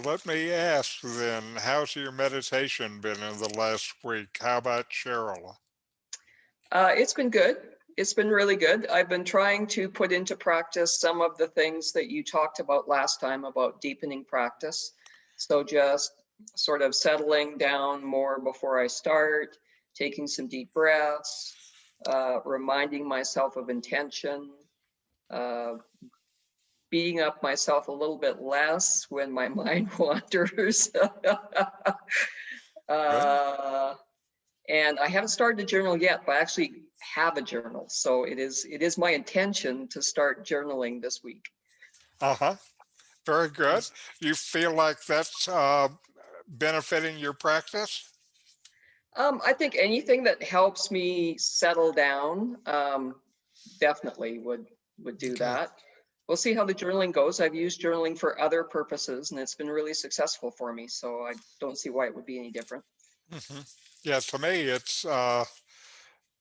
let me ask then, how's your meditation been in the last week? How about Cheryl? It's been good. It's been really good. I've been trying to put into practice some of the things that you talked about last time about deepening practice. So just sort of settling down more before I start, taking some deep breaths, reminding myself of intention, uh, beating up myself a little bit less when my mind wanders. Good. uh, and I haven't started a journal yet, but I actually have a journal. So it is my intention to start journaling this week. Uh-huh. Very good. You feel like that's benefiting your practice? I think anything that helps me settle down definitely would do Okay. that. We'll see how the journaling goes. I've used journaling for other purposes, and it's been really successful for me. So I don't see why it would be any different. hmm Yeah, to me, it's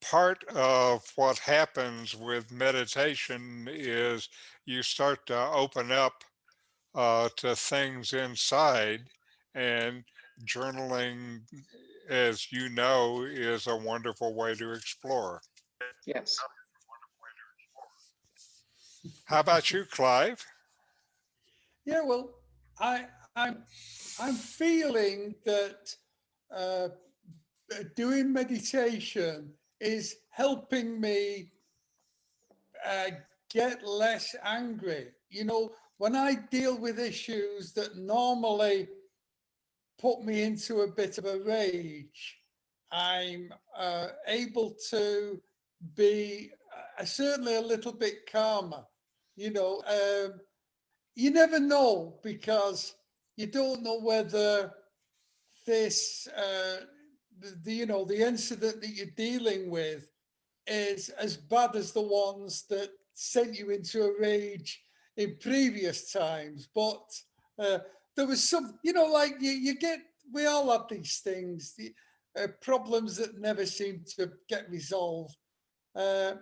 part of what happens with meditation is you start to open up to things inside, and journaling, as you know, is a wonderful way to explore. Yes. How about you, Clive? Yeah, well, I, I'm, I'm feeling that uh, doing meditation is helping me uh, get less angry. You know, when I deal with issues that normally put me into a bit of a rage, I'm able to be certainly a little bit calmer. You know, you never know because you don't know whether this, the incident that you're dealing with is as bad as the ones that sent you into a rage in previous times. But uh, there was some, like you get, we all have these things, problems that never seem to get resolved. And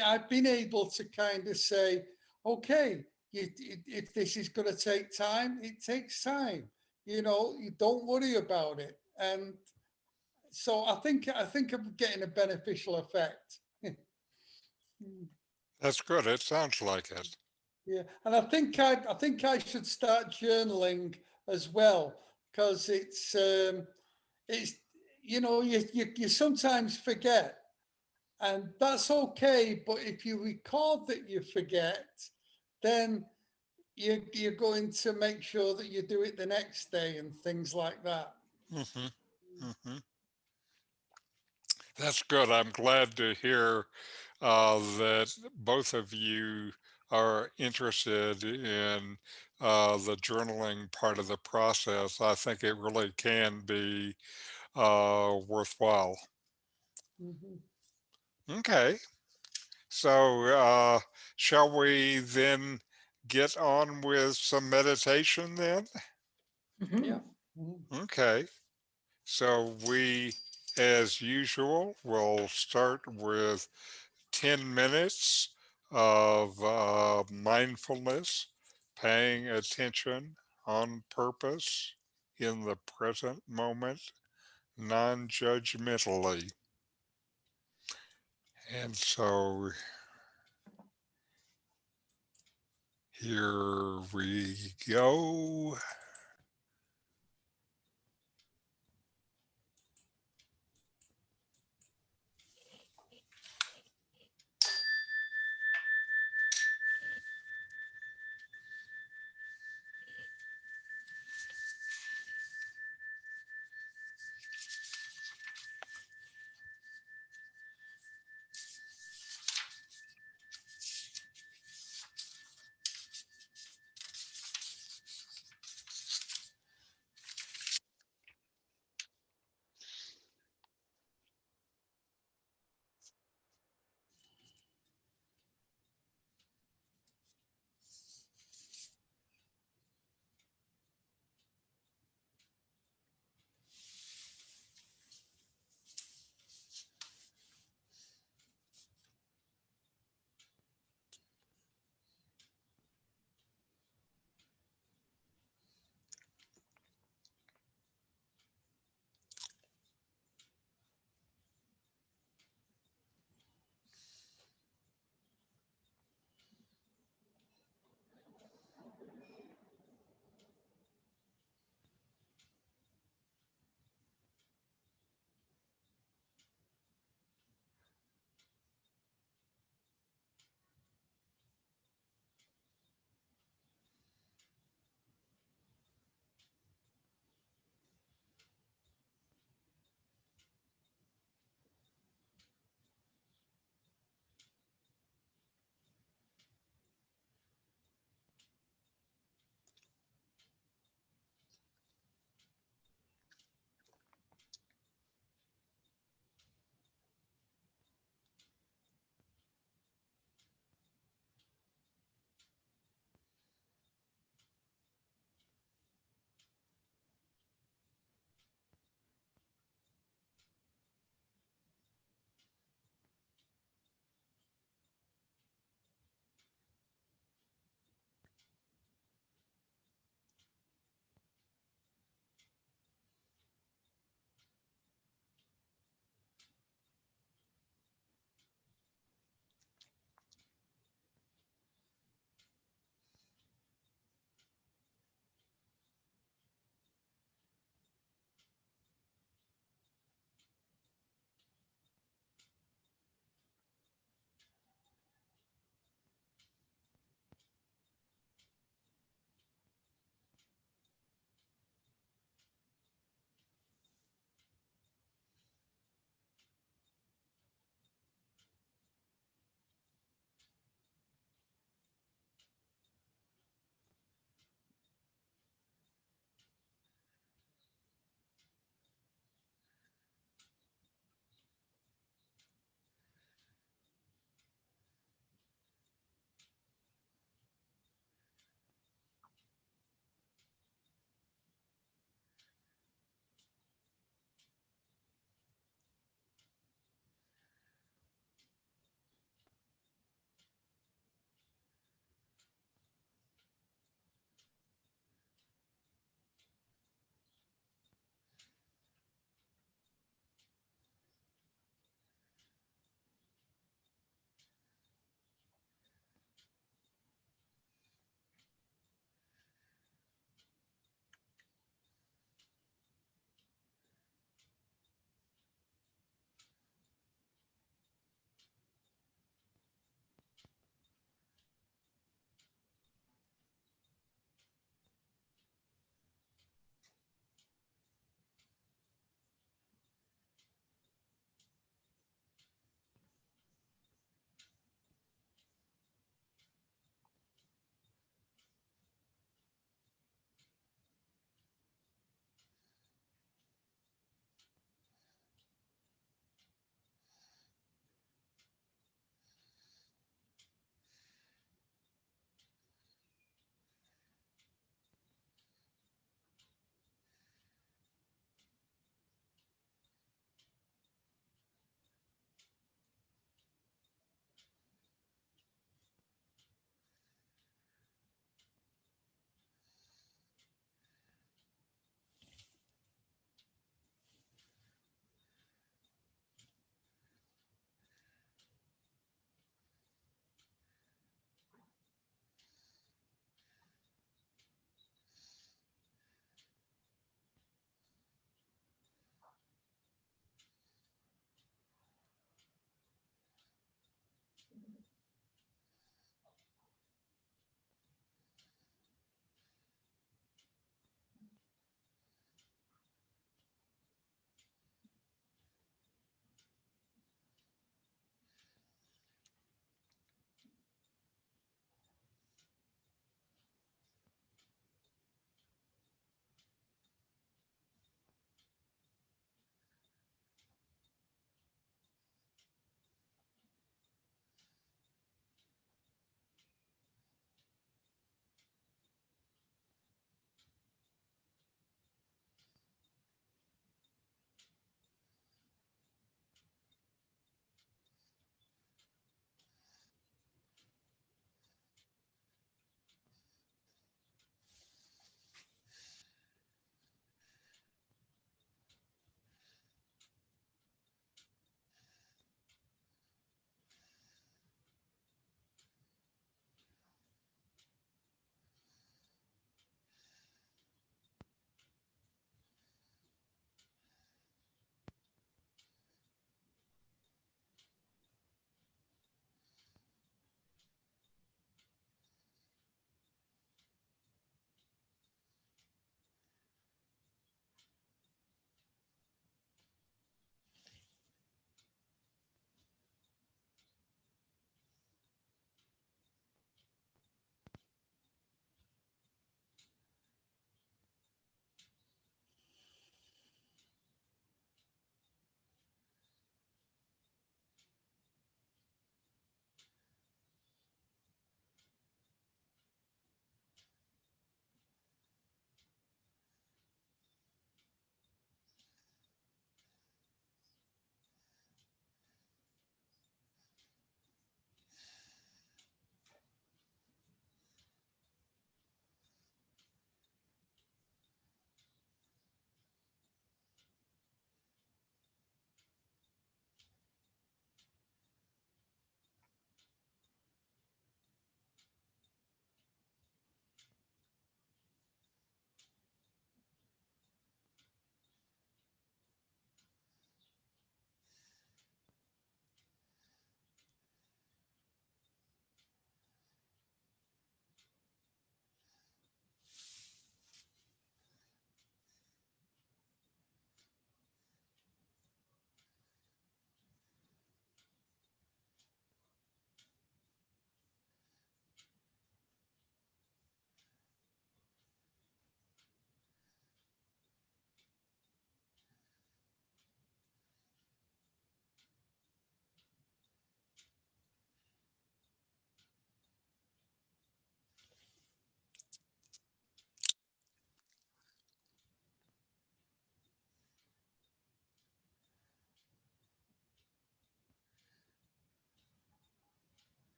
I've been able to kind of say, okay, if this is going to take time, it takes time. You don't worry about it, and so I think I'm getting a beneficial effect. That's good. It sounds like it. Yeah, and I think I should start journaling as well because it's you sometimes forget, and that's okay. But if you record that you forget, then you're going to make sure that you do it the next day and things like that. hmm hmm That's good. I'm glad to hear that both of you are interested in the journaling part of the process. I think it really can be worthwhile. Mhm. Okay, so shall we then get on with some meditation then? Mhm. Yeah. Mhm. Okay, so we, as usual, will start with 10 minutes of mindfulness, paying attention on purpose in the present moment, non judgmentally. And so here we go.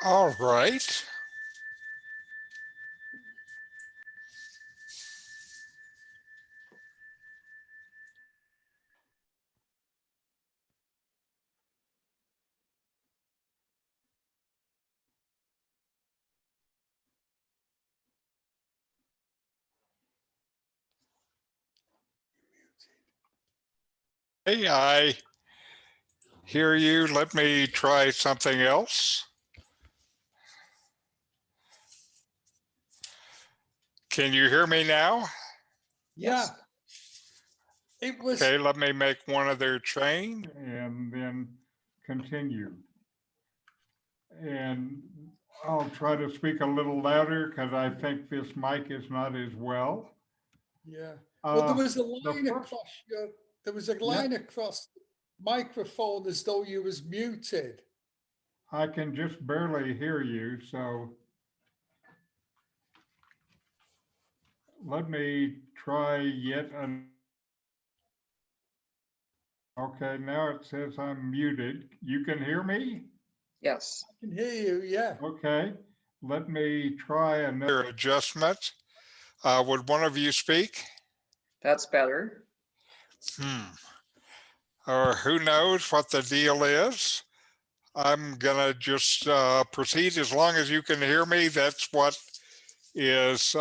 All right. Hey, I hear you. Let me try something else. Can you hear me now? Yeah, Yes, it was, Okay, let me make one other change and then continue. And I'll try to speak a little louder because I think this mic is not as well. yeah. Well, Uh, the first, there was a yeah, line across the microphone as though you was muted. I can just barely hear you. So let me try yet another. Okay, now it says I'm muted. You can hear me? yes, I can hear you, yeah. Okay, let me try another adjustment. Would one of you speak? that's better. Hmm. Or who knows what the deal is? I'm gonna just proceed as long as you can hear me. That's what is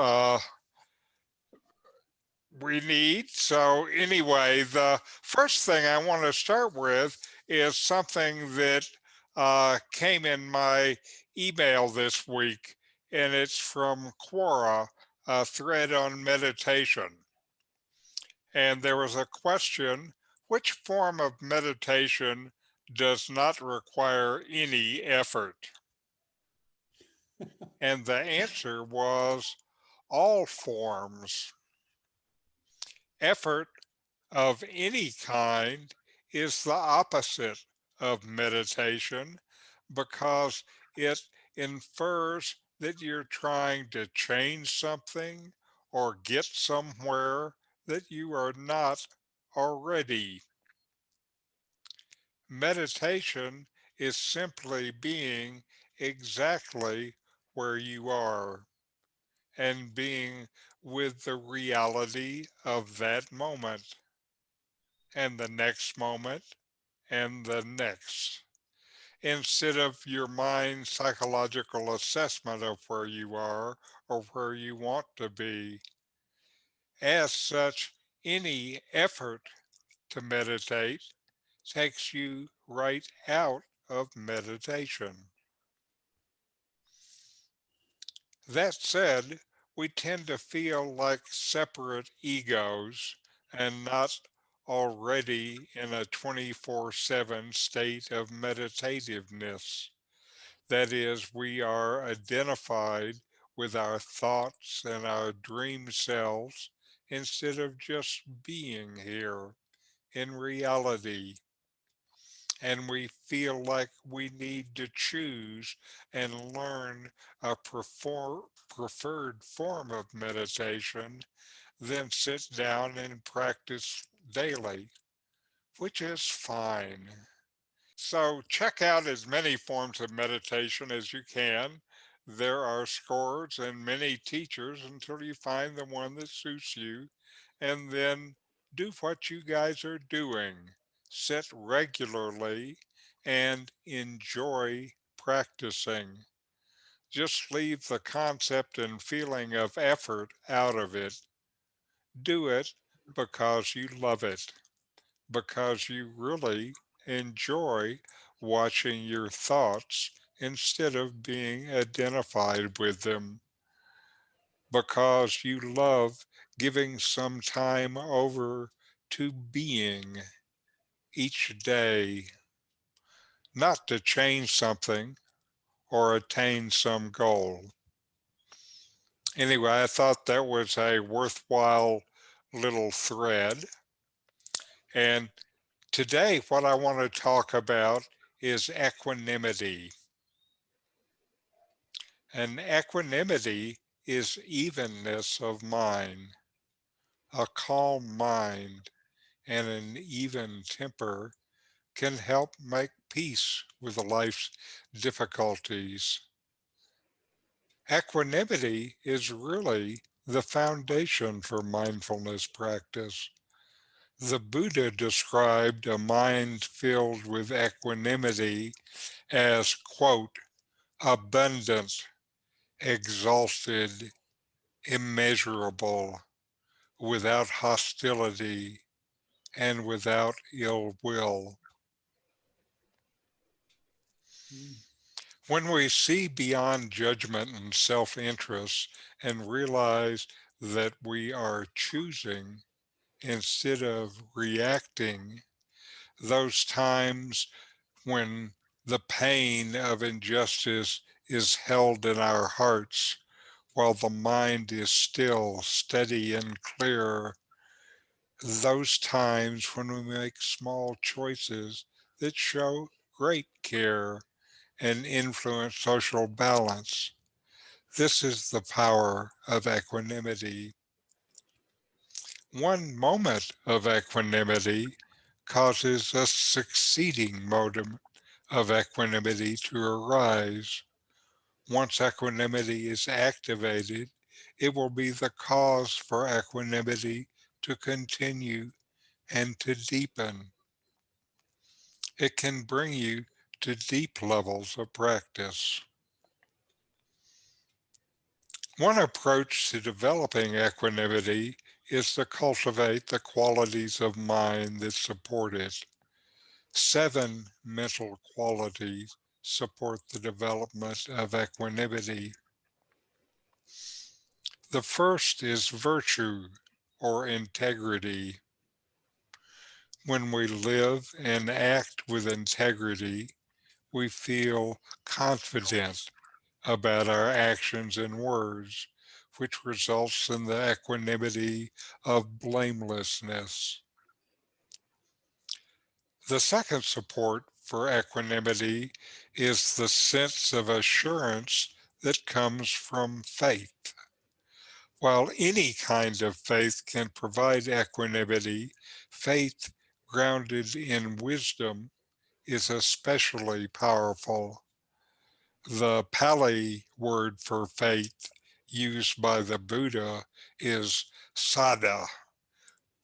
we need. So anyway, the first thing I want to start with is something that came in my email this week, and it's from Quora, a thread on meditation. And there was a question, which form of meditation does not require any effort? And the answer was all forms. Effort of any kind is the opposite of meditation because it infers that you're trying to change something or get somewhere that you are not already. Meditation is simply being exactly where you are and being with the reality of that moment and the next moment and the next, instead of your mind's psychological assessment of where you are or where you want to be. As such, any effort to meditate takes you right out of meditation. That said, we tend to feel like separate egos and not already in a 24/7 state of meditativeness. That is, we are identified with our thoughts and our dream selves instead of just being here in reality. And we feel like we need to choose and learn a preferred form of meditation, then sit down and practice daily, which is fine. So check out as many forms of meditation as you can. There are scores and many teachers until you find the one that suits you, and then do what you guys are doing. Sit regularly and enjoy practicing. Just leave the concept and feeling of effort out of it. Do it because you love it, because you really enjoy watching your thoughts instead of being identified with them, because you love giving some time over to being each day, not to change something or attain some goal. Anyway, I thought that was a worthwhile little thread. And today, what I want to talk about is equanimity. And equanimity is evenness of mind. A calm mind and an even temper can help make peace with life's difficulties. Equanimity is really the foundation for mindfulness practice. The Buddha described a mind filled with equanimity as, quote, abundant, exalted, immeasurable, without hostility, and without ill will. Mm. When we see beyond judgment and self-interest and realize that we are choosing instead of reacting, those times when the pain of injustice is held in our hearts while the mind is still, steady, and clear, those times when we make small choices that show great care and influence social balance. This is the power of equanimity. One moment of equanimity causes a succeeding moment of equanimity to arise. Once equanimity is activated, it will be the cause for equanimity to continue and to deepen. It can bring you to deep levels of practice. One approach to developing equanimity is to cultivate the qualities of mind that support it. 7 mental qualities support the development of equanimity. The first is virtue or integrity. When we live and act with integrity, we feel confident about our actions and words, which results in the equanimity of blamelessness. The second support for equanimity is the sense of assurance that comes from faith. While any kind of faith can provide equanimity, faith grounded in wisdom is especially powerful. The Pali word for faith used by the Buddha is saddha,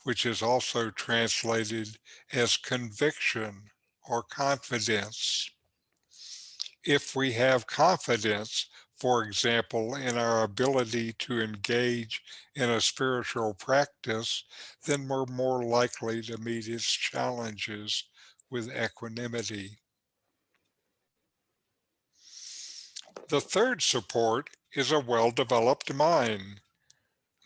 which is also translated as conviction or confidence. If we have confidence, for example, in our ability to engage in a spiritual practice, then we're more likely to meet its challenges with equanimity. The third support is a well-developed mind.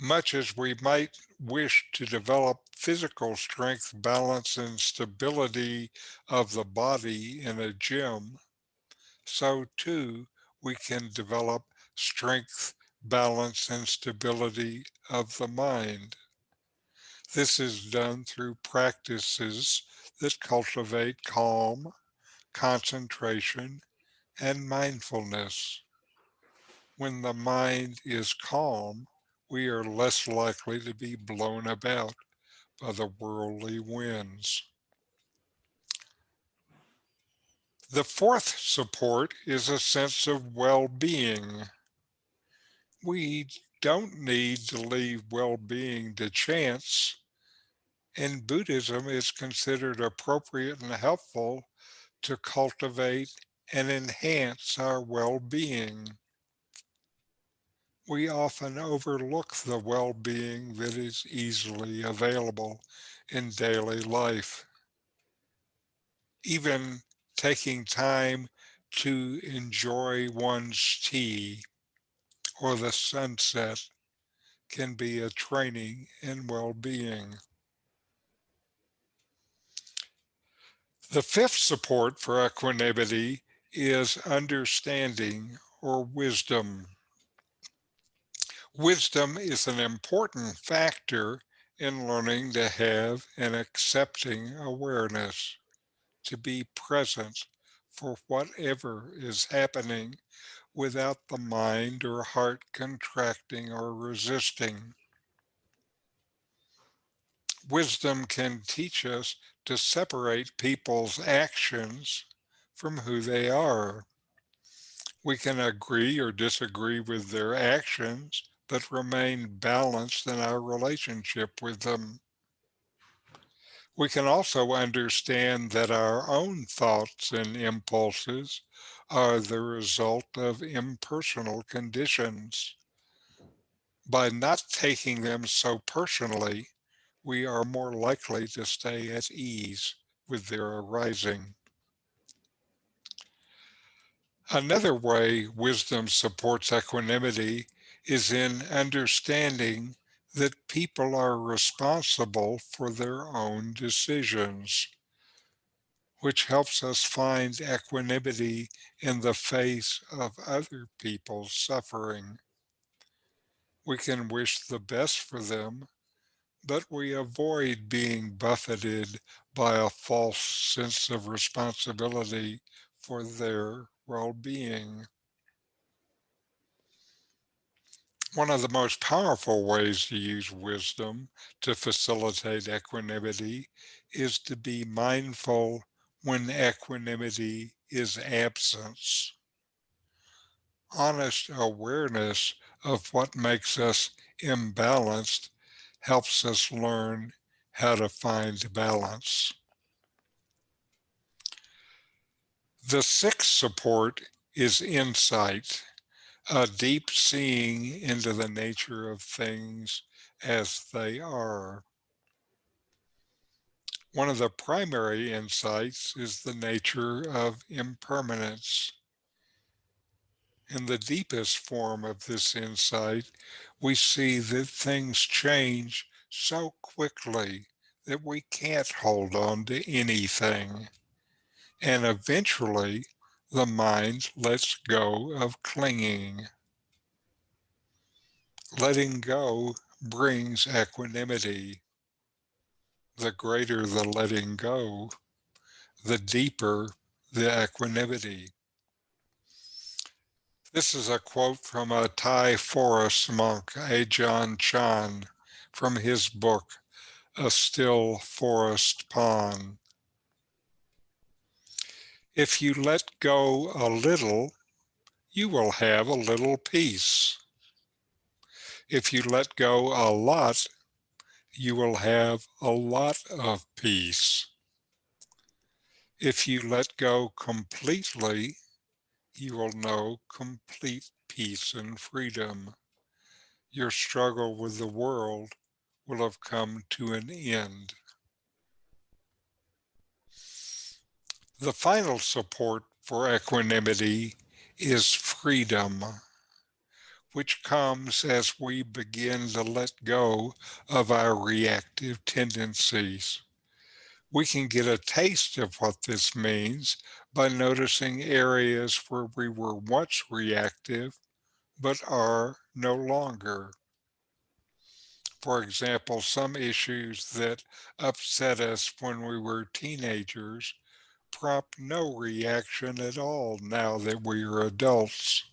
Much as we might wish to develop physical strength, balance, and stability of the body in a gym, so too we can develop strength, balance, and stability of the mind. This is done through practices that cultivate calm, concentration, and mindfulness. When the mind is calm, we are less likely to be blown about by the worldly winds. The fourth support is a sense of well-being. We don't need to leave well-being to chance. In Buddhism, it's considered appropriate and helpful to cultivate and enhance our well-being. We often overlook the well-being that is easily available in daily life. Even taking time to enjoy one's tea or the sunset can be a training in well-being. The fifth support for equanimity is understanding or wisdom. Wisdom is an important factor in learning to have an accepting awareness, to be present for whatever is happening without the mind or heart contracting or resisting. Wisdom can teach us to separate people's actions from who they are. We can agree or disagree with their actions, but remain balanced in our relationship with them. We can also understand that our own thoughts and impulses are the result of impersonal conditions. By not taking them so personally, we are more likely to stay at ease with their arising. Another way wisdom supports equanimity is in understanding that people are responsible for their own decisions, which helps us find equanimity in the face of other people's suffering. We can wish the best for them, but we avoid being buffeted by a false sense of responsibility for their well-being. One of the most powerful ways to use wisdom to facilitate equanimity is to be mindful when equanimity is absence. Honest awareness of what makes us imbalanced helps us learn how to find balance. The sixth support is insight, a deep seeing into the nature of things as they are. One of the primary insights is the nature of impermanence. In the deepest form of this insight, we see that things change so quickly that we can't hold on to anything. And eventually, the mind lets go of clinging. Letting go brings equanimity. The greater the letting go, the deeper the equanimity. This is a quote from a Thai forest monk, Ajahn Chah, from his book, A Still Forest Pond. If you let go a little, you will have a little peace. If you let go a lot, you will have a lot of peace. If you let go completely, you will know complete peace and freedom. Your struggle with the world will have come to an end. The final support for equanimity is freedom, which comes as we begin to let go of our reactive tendencies. We can get a taste of what this means by noticing areas where we were once reactive but are no longer. For example, some issues that upset us when we were teenagers prompt no reaction at all now that we are adults.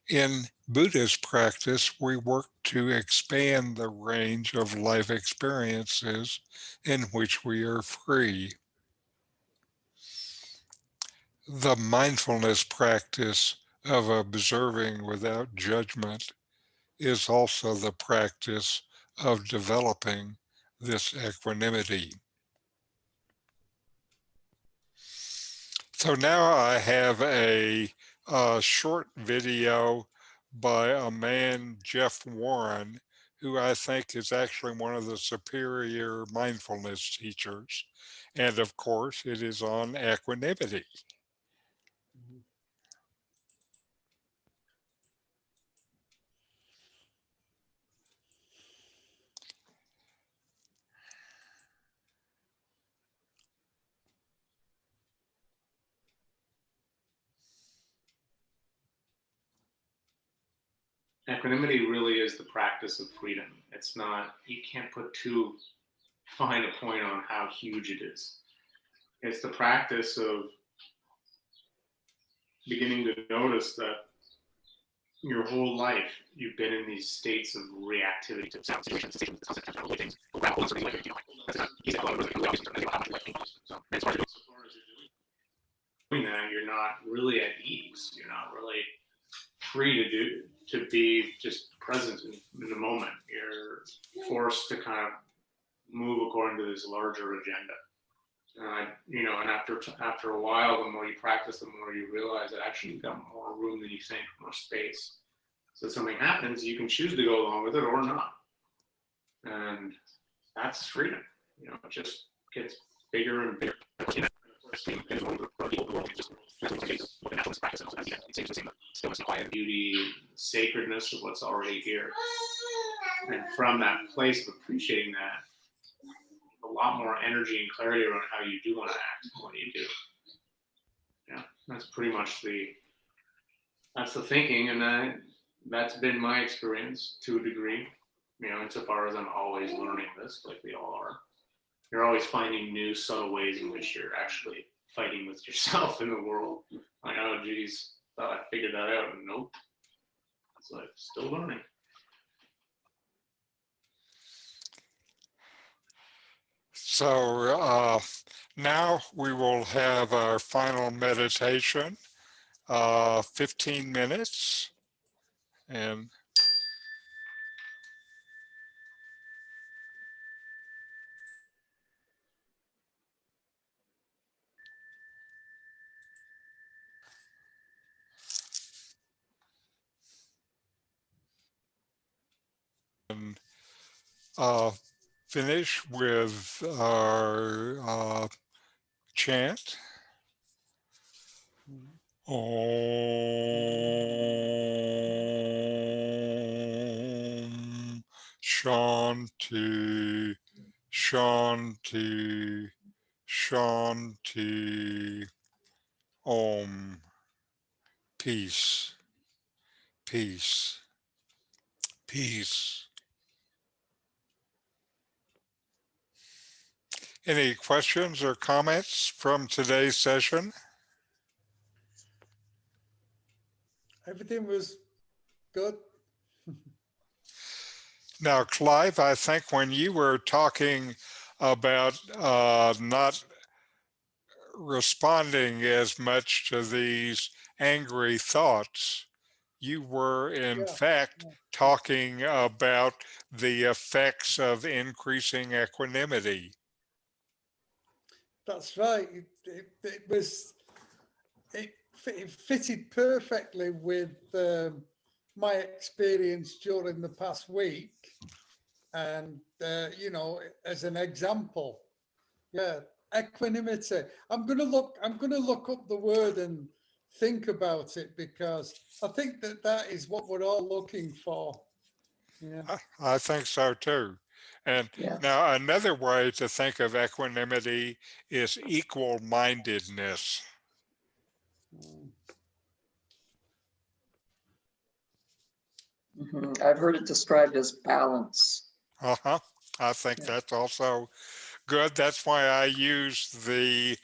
In Buddhist practice, we work to expand the range of life experiences in which we are free. The mindfulness practice of observing without judgment is also the practice of developing this equanimity. So now I have a short video by a man, Jeff Warren, who I think is actually one of the superior mindfulness teachers. And of course, it is on equanimity. Equanimity really is the practice of freedom. It's not, you can't put too fine a point on how huge it is. It's the practice of beginning to notice that your whole life you've been in these states of reactivity to sound situations, sensations, concepts, kind of things. Grapple with something like, you know, that's not easy. So, as far as you're doing, doing that, you're not really at ease. You're not really free to be just present in the moment. You're forced to kind of move according to this larger agenda. And after a while, the more you practice, the more you realize that actually you've got more room than you think, more space. So if something happens, you can choose to go along with it or not. And that's freedom. It just gets bigger and bigger. Beauty, sacredness of what's already here. And from that place of appreciating that, a lot more energy and clarity around how you do want to act when you do. Yeah, that's pretty much that's the thinking, and that's been my experience to a degree. Insofar as I'm always learning this, like we all are. You're always finding new subtle ways in which you're actually fighting with yourself in the world. Like, oh geez, thought I figured that out. Nope. It's like still learning. So now we will have our final meditation, 15 minutes. And finish with our chant. Om Shanti Shanti Shanti Om. Peace, peace, peace. Any questions or comments from today's session? Everything was good. Now, Clive, I think when you were talking about not responding as much to these angry thoughts, you were in fact talking about the effects of increasing equanimity. That's right. It fitted perfectly with my experience during the past week, and as an example, equanimity. I'm gonna look up the word and think about it, because I think that is what we're all looking for. Yeah, I think so too. And Yes. now another way to think of equanimity is equal-mindedness. I've heard it described as balance. Uh-huh. I think that's also good. That's why I used the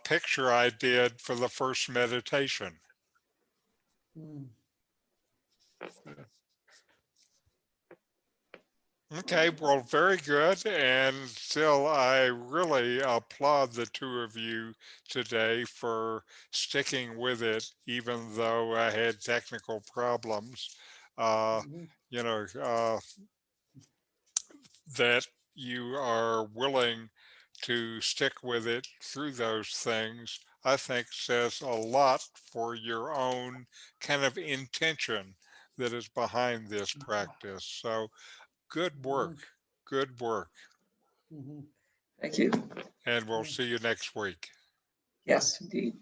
picture I did for the first meditation. Okay, well, very good. And still, I really applaud the two of you today for sticking with it, even though I had technical problems. You know, that you are willing to stick with it through those things, I think says a lot for your own kind of intention that is behind this practice. So good work. Good work. Thank you. And we'll see you next week. Yes, indeed.